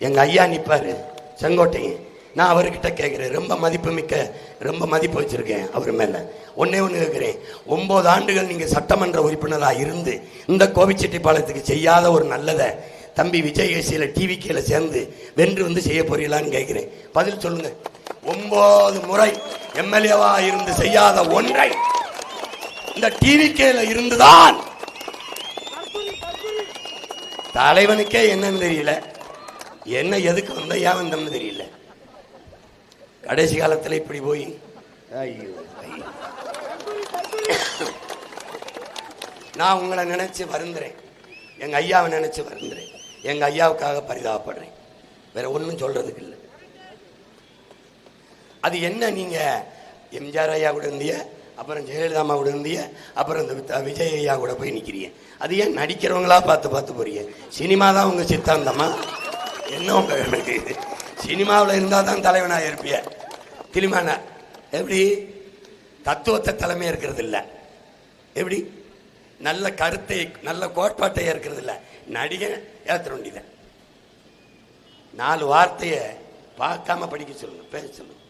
எங்க ஐயா நிப்பாரு செங்கோட்டையன். நான் அவர்கிட்ட கேட்கிறேன், ரொம்ப மதிப்பு மிக்க, ரொம்ப மதிப்பு வச்சிருக்கேன் அவர் மேல. ஒன்னே ஒன்று கேட்கிறேன், 9 ஆண்டுகள் நீங்க சட்டமன்ற உறுப்பினராக இருந்து இந்த கோபிச்செட்டிப்பாளையத்துக்கு செய்யாத ஒரு நல்லதை தம்பி விஜய் ஏசியில டிவிக்கில சேர்ந்து வென்று வந்து செய்ய போறீங்களான்னு கேட்கிறேன். பதில் சொல்லுங்க. 9 முறை எம்எல்ஏவா இருந்து செய்யாத ஒன்றை இந்த டிவிக்கில இருந்துதான் தலைவனுக்கே என்னன்னு தெரியல, என்ன எதுக்கு வந்த ஏன் வந்தோம்னு தெரியல. கடைசி காலத்தில் இப்படி போய் நான் உங்களை நினைச்சு வருந்துறேன், எங்க ஐயாவை நினைச்சு வருந்துறேன், எங்க ஐயாவுக்காக பரிதாபப்படுறேன், வேற ஒன்றும் சொல்றதுக்கு இல்லை. அது என்ன, நீங்க எம்ஜிஆர் ஐயா கூட இருந்தீங்க, அப்புறம் ஜெயலலிதா அம்மா கூட இருந்தீங்க, அப்புறம் இந்த விஜய் ஐயா கூட போய் நிற்கிறீங்க. அது ஏன் நடிக்கிறவங்களா பார்த்து பார்த்து போறீங்க? சினிமா தான் உங்க சித்தாந்தமா என்ன? உங்களுக்கு சினிமாவில் இருந்தால் தான் தலைவனாக இருப்பிய, திலிமான எப்படி தத்துவத்தை தலைமையாக இருக்கிறது இல்லை, எப்படி நல்ல கருத்தை நல்ல கோட்பாட்டை ஏற்கிறது இல்லை, நடிகை ஏற்ற வேண்டியதை 4 வார்த்தையை பார்க்காம படிக்க சொல்லுங்க, பேச சொல்லுங்க.